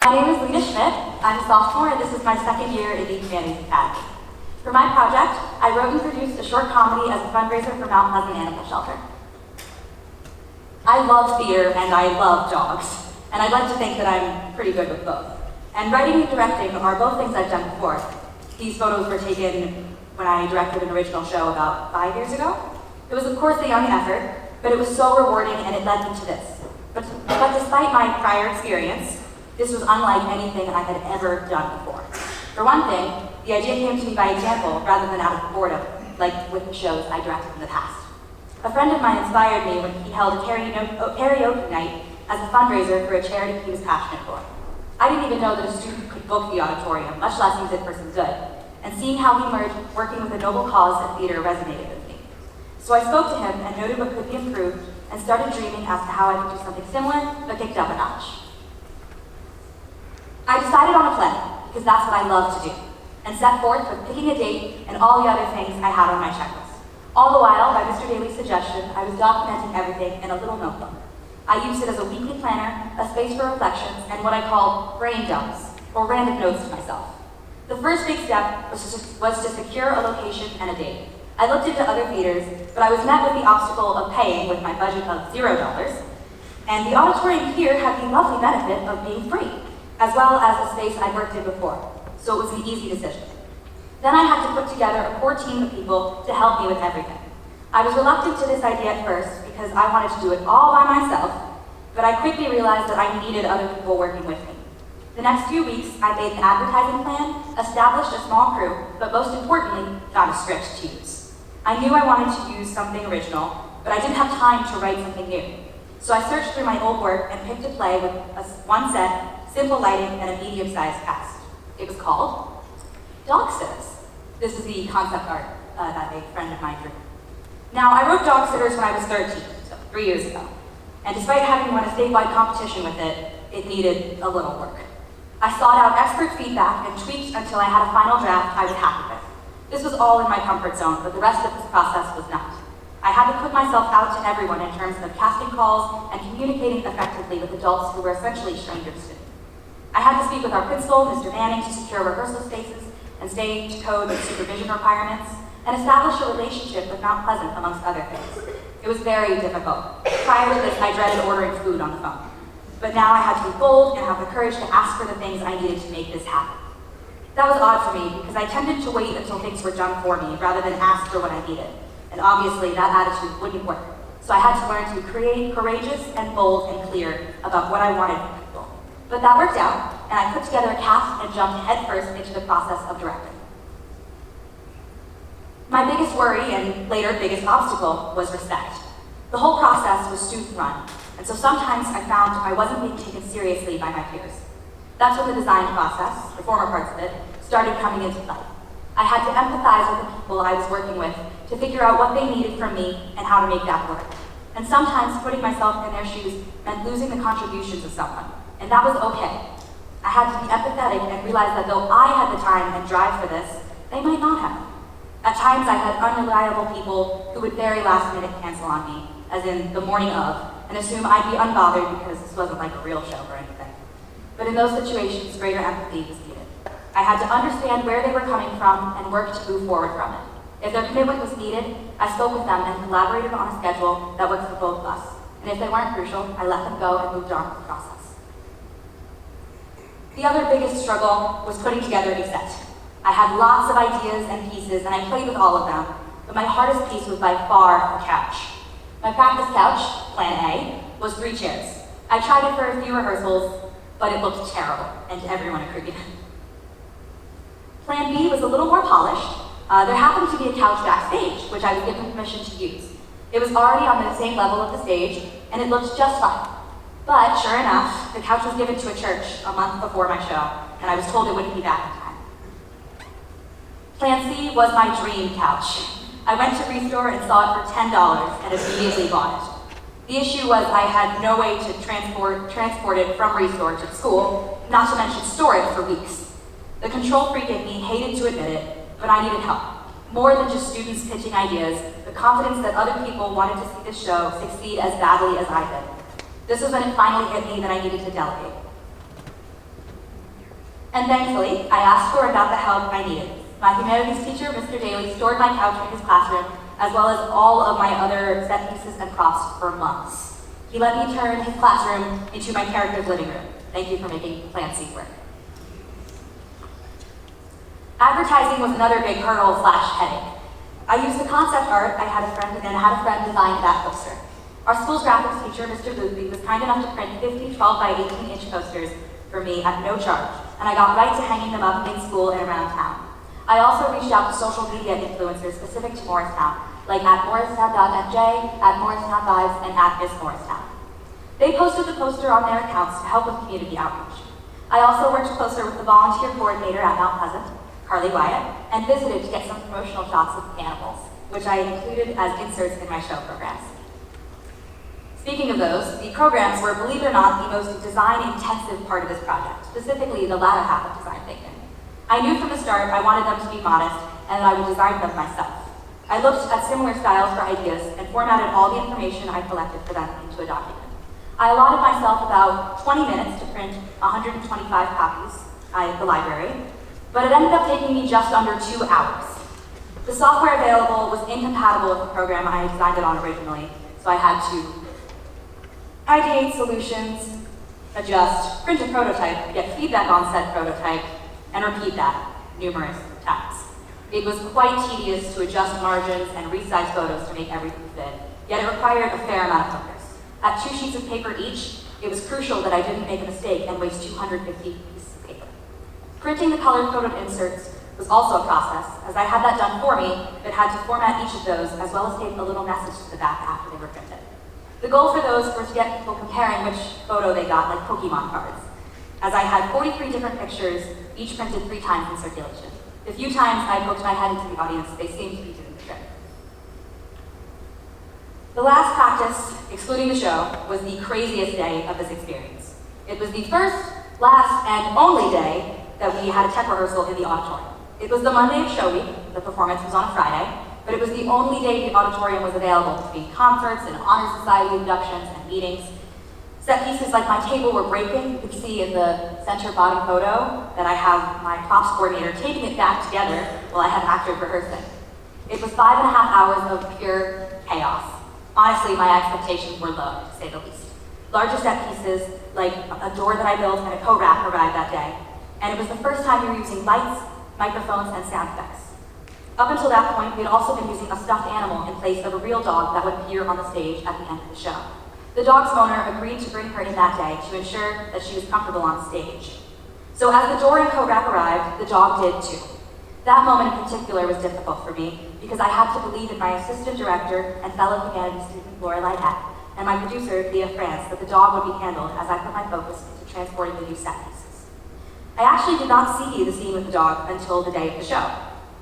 My name is Lena Schmitt. I'm a sophomore, and this is my second year in the Humanities Academy. For my project, I wrote and produced a short comedy as a fundraiser for Mount Pleasant Animal Shelter. I love theater and I love dogs, and I'd like to think that I'm pretty good with both. And writing and directing are both things I've done before. These photos were taken when I directed an original show about 5 years ago. It was of course a young effort, but it was so rewarding and it led me to this. But despite my prior experience, this was unlike anything I had ever done before. For one thing, the idea came to me by example rather than out of boredom, like with the shows I directed in the past. A friend of mine inspired me when he held a karaoke night as a fundraiser for a charity he was passionate for. I didn't even know that a student could book the auditorium, much less use it for some good. And seeing how he emerged working with a noble cause at theater resonated with me. So I spoke to him and noted what could be improved and started dreaming as to how I could do something similar, but kicked up a notch. I decided on a play, because that's what I love to do, and set forth with picking a date and all the other things I had on my checklist. All the while, by Mr. Daly's suggestion, I was documenting everything in a little notebook. I used it as a weekly planner, a space for reflections, and what I called brain dumps, or random notes to myself. The first big step was to secure a location and a date. I looked into other theaters, but I was met with the obstacle of paying with my budget of $0, and the auditorium here had the lovely benefit of being free, as well as a space I'd worked in before, so it was an easy decision. Then I had to put together a core team of people to help me with everything. I was reluctant to this idea at first because I wanted to do it all by myself, but I quickly realized that I needed other people working with me. The next few weeks, I made an advertising plan, established a small crew, but most importantly, found a script to use. I knew I wanted to use something original, but I didn't have time to write something new. So I searched through my old work and picked a play with one set, simple lighting, and a medium-sized cast. It was called Dog Sitters. This is the concept art that a friend of mine drew. Now, I wrote Dog Sitters when I was 13, so 3 years ago. And despite having won a statewide competition with it, it needed a little work. I sought out expert feedback and tweaked until I had a final draft I was happy with. This was all in my comfort zone, but the rest of this process was not. I had to put myself out to everyone in terms of casting calls and communicating effectively with adults who were essentially strangers to me. I had to speak with our principal, Mr. Manning, to secure rehearsal spaces and stage code and supervision requirements, and establish a relationship with Mount Pleasant, amongst other things. It was very difficult. Prior to this, I dreaded ordering food on the phone. But now I had to be bold and have the courage to ask for the things I needed to make this happen. That was odd for me, because I tended to wait until things were done for me, rather than ask for what I needed. And obviously, that attitude wouldn't work. So I had to learn to be courageous and bold and clear about what I wanted from people. But that worked out, and I put together a cast and jumped headfirst into the process of directing. My biggest worry, and later biggest obstacle, was respect. The whole process was student-run, and so sometimes I found I wasn't being taken seriously by my peers. That's when the design process, the former parts of it, started coming into play. I had to empathize with the people I was working with to figure out what they needed from me and how to make that work. And sometimes putting myself in their shoes meant losing the contributions of someone, and that was okay. I had to be empathetic and realize that though I had the time and drive for this, they might not have. At times I had unreliable people who would very last minute cancel on me, as in the morning of, and assume I'd be unbothered because this wasn't like a real show or anything. But in those situations, greater empathy was needed. I had to understand where they were coming from and work to move forward from it. If their commitment was needed, I spoke with them and collaborated on a schedule that worked for both of us. And if they weren't crucial, I let them go and moved on with the process. The other biggest struggle was putting together a set. I had lots of ideas and pieces, and I played with all of them, but my hardest piece was by far the couch. My practice couch, Plan A, was 3 chairs. I tried it for a few rehearsals, but it looked terrible, and everyone agreed. Plan B was a little more polished. There happened to be a couch backstage, which I was given permission to use. It was already on the same level of the stage, and it looked just fine. But sure enough, the couch was given to a church a month before my show, and I was told it wouldn't be back in time. Plan C was my dream couch. I went to Restore and saw it for $10 and immediately bought it. The issue was I had no way to transport it from Restore to school, not to mention store it for weeks. The control freak in me hated to admit it, but I needed help. More than just students pitching ideas, the confidence that other people wanted to see this show succeed as badly as I did. This was when it finally hit me that I needed to delegate. And thankfully, I asked for and got the help I needed. My humanities teacher, Mr. Daly, stored my couch in his classroom, as well as all of my other set pieces and props for months. He let me turn his classroom into my character's living room. Thank you for making Plan C work. Advertising was another big hurdle / headache. I used the concept art I had a friend design that poster. Our school's graphics teacher, Mr. Boothby, was kind enough to print 50 12 by 18-inch posters for me at no charge, and I got right to hanging them up in school and around town. I also reached out to social media influencers specific to Morristown, like at Morristown.nj, at Morristown Vibes, and at Miss Morristown. They posted the poster on their accounts to help with community outreach. I also worked closer with the volunteer coordinator at Mount Pleasant, Carly Wyatt, and visited to get some promotional shots of the animals, which I included as inserts in my show programs. Speaking of those, the programs were, believe it or not, the most design-intensive part of this project, specifically the latter half of design thinking. I knew from the start I wanted them to be modest and that I would design them myself. I looked at similar styles for ideas and formatted all the information I collected for them into a document. I allotted myself about 20 minutes to print 125 copies at the library, but it ended up taking me just under 2 hours. The software available was incompatible with the program I designed it on originally, so I had to ideate solutions, adjust, print a prototype, get feedback on said prototype, and repeat that numerous times. It was quite tedious to adjust margins and resize photos to make everything fit, yet it required a fair amount of focus. At 2 sheets of paper each, it was crucial that I didn't make a mistake and waste 250 pieces of paper. Printing the color-coded inserts was also a process, as I had that done for me, but had to format each of those as well as tape a little message to the back after they were printed. The goal for those was to get people comparing which photo they got, like Pokemon cards, as I had 43 different pictures, each printed 3 times in circulation. The few times I poked my head into the audience, they seemed to be doing the trick. The last practice, excluding the show, was the craziest day of this experience. It was the first, last, and only day that we had a tech rehearsal in the auditorium. It was the Monday of show week, the performance was on a Friday, but it was the only day the auditorium was available between concerts and honor society inductions and meetings. Set pieces like my table were breaking. You can see in the center bottom photo that I have my props coordinator taping it back together while I have actors rehearsing. It was 5.5 hours of pure chaos. Honestly, my expectations were low, to say the least. Larger set pieces, like a door that I built and a coat rack, arrived that day. And it was the first time we were using lights, microphones, and sound effects. Up until that point, we had also been using a stuffed animal in place of a real dog that would appear on the stage at the end of the show. The dog's owner agreed to bring her in that day to ensure that she was comfortable on stage. So as the door and coat rack arrived, the dog did too. That moment in particular was difficult for me because I had to believe in my assistant director and fellow humanities student Lorelai Heck and my producer Leah France that the dog would be handled as I put my focus into transporting the new set pieces. I actually did not see the scene with the dog until the day of the show.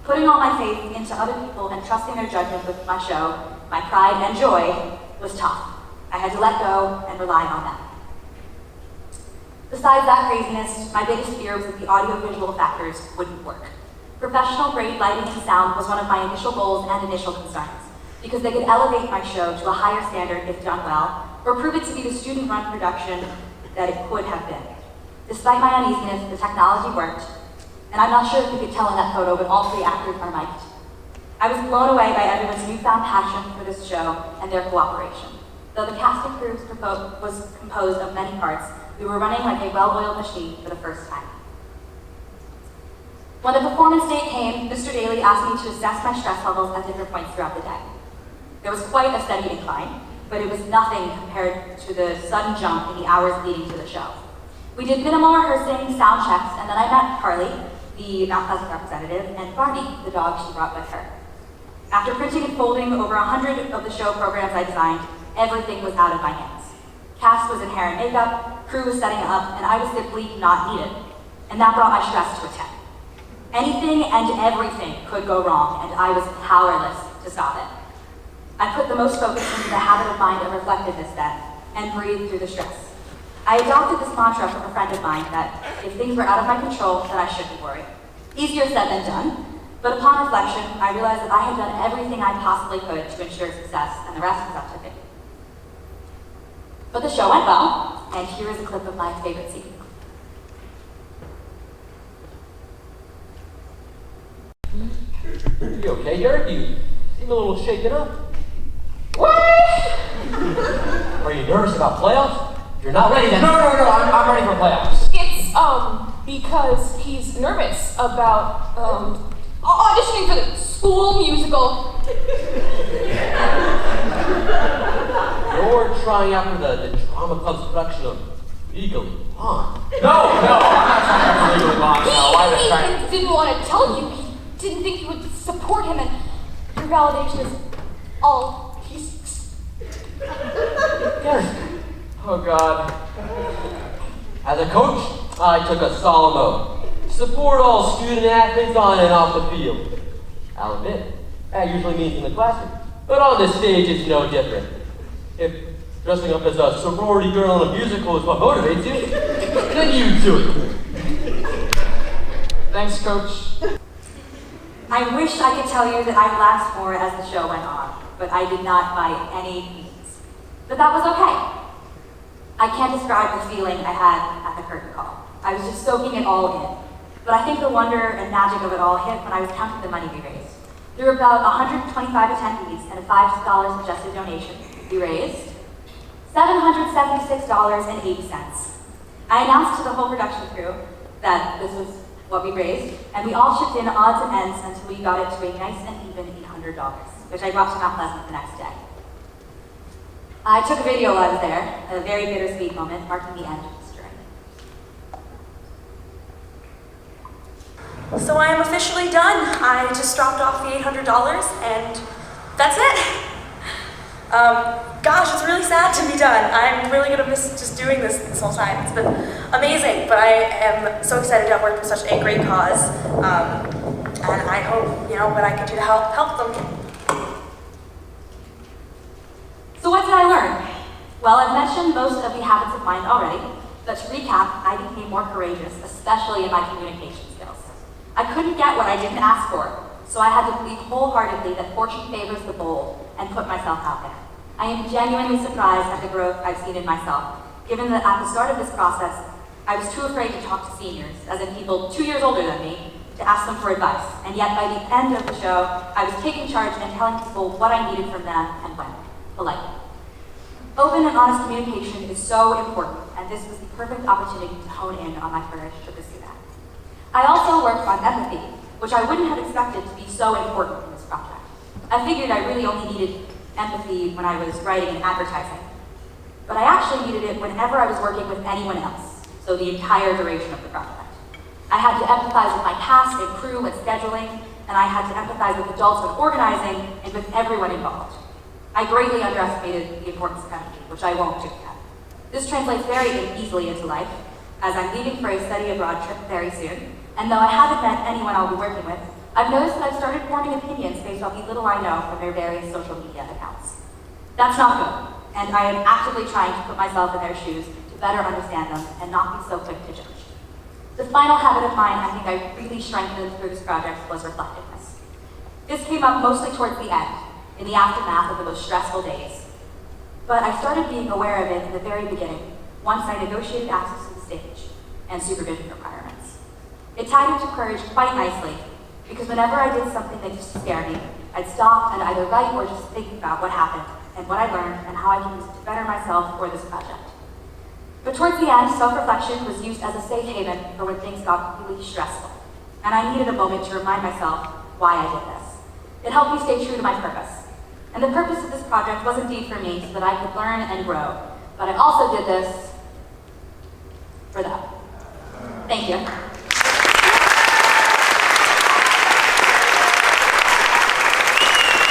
Putting all my faith into other people and trusting their judgment with my show, my pride and joy, was tough. I had to let go and rely on them. Besides that craziness, my biggest fear was that the audio-visual factors wouldn't work. Professional-grade lighting and sound was one of my initial goals and initial concerns, because they could elevate my show to a higher standard if done well, or prove it to be the student-run production that it could have been. Despite my uneasiness, the technology worked, and I'm not sure if you could tell in that photo, but all 3 actors are mic'd. I was blown away by everyone's newfound passion for this show and their cooperation. Though the cast and crew was composed of many parts, we were running like a well-oiled machine for the first time. When the performance date came, Mr. Daly asked me to assess my stress levels at different points throughout the day. There was quite a steady incline, but it was nothing compared to the sudden jump in the hours leading to the show. We did minimal rehearsing, sound checks, and then I met Carly, the Mount Pleasant representative, and Barney, the dog she brought with her. After printing and folding over 100 of the show programs I designed, everything was out of my hands. Cast was in hair and makeup, crew was setting up, and I was simply not needed. And that brought my stress to a 10. Anything and everything could go wrong, and I was powerless to stop it. I put the most focus into the habit of mind of reflectiveness then, and breathed through the stress. I adopted this mantra from a friend of mine that if things were out of my control, then I shouldn't worry. Easier said than done, but upon reflection, I realized that I had done everything I possibly could to ensure success, and the rest was up to me. But the show went well, and here is a clip of my favorite scene. You okay, Derek? You seem a little shaken up. What? Are you nervous about playoffs? If you're not ready, then... No, I'm ready for playoffs. It's, because he's nervous about, auditioning for the school musical. You're trying out for the drama club's production of Legally Blonde. No, I'm not trying out for Legally Blonde. No, why He the trying? even didn't want to tell you. He didn't think you would support him, and your validation is all he's... Oh, God. As a coach, I took a solemn oath. Support all student athletes on and off the field. I'll admit, that usually means in the classroom. But on the stage, it's no different. If dressing up as a sorority girl in a musical is what motivates you, then you do it. Thanks, Coach. I wish I could tell you that I laughed more as the show went on, but I did not by any means. But that was okay. I can't describe the feeling I had at the curtain call. I was just soaking it all in. But I think the wonder and magic of it all hit when I was counting the money we raised. Through about 125 attendees and a $5 suggested donation, we raised $776.80. I announced to the whole production crew that this was what we raised, and we all chipped in odds and ends until we got it to a nice and even $800, which I brought to Mount Pleasant the next day. I took a video while I was there, a very bittersweet moment marking the end of this journey. So I am officially done. I just dropped off the $800 and that's it. Gosh, it's really sad to be done. I'm really gonna miss just doing this whole time. It's been amazing, but I am so excited to have worked with such a great cause. And I hope, what I can do to help them. So what did I learn? Well, I've mentioned most of the habits of mind already, but to recap, I became more courageous, especially in my communication skills. I couldn't get what I didn't ask for, so I had to believe wholeheartedly that fortune favors the bold and put myself out there. I am genuinely surprised at the growth I've seen in myself, given that at the start of this process, I was too afraid to talk to seniors, as in people 2 years older than me, to ask them for advice. And yet by the end of the show, I was taking charge and telling people what I needed from them and when, politely. Open and honest communication is so important, and this was the perfect opportunity to hone in on my courage to pursue that. I also worked on empathy, which I wouldn't have expected to be so important in this project. I figured I really only needed empathy when I was writing and advertising. But I actually needed it whenever I was working with anyone else, so the entire duration of the project. I had to empathize with my cast and crew and scheduling, and I had to empathize with adults when organizing and with everyone involved. I greatly underestimated the importance of empathy, which I won't do again. This translates very easily into life, as I'm leaving for a study abroad trip very soon, and though I haven't met anyone I'll be working with, I've noticed that I've started forming opinions based on the little I know from their various social media accounts. That's not good, and I am actively trying to put myself in their shoes to better understand them and not be so quick to judge. The final habit of mine I think I really strengthened through this project was reflectiveness. This came up mostly towards the end, in the aftermath of the most stressful days. But I started being aware of it in the very beginning, once I negotiated access to the stage and supervision requirements. It tied into courage quite nicely, because whenever I did something that used to scare me, I'd stop and either write or just think about what happened and what I learned and how I can use it to better myself for this project. But towards the end, self-reflection was used as a safe haven for when things got really stressful, and I needed a moment to remind myself why I did this. It helped me stay true to my purpose. And the purpose of this project was indeed for me so that I could learn and grow, but I also did this for them. Thank you.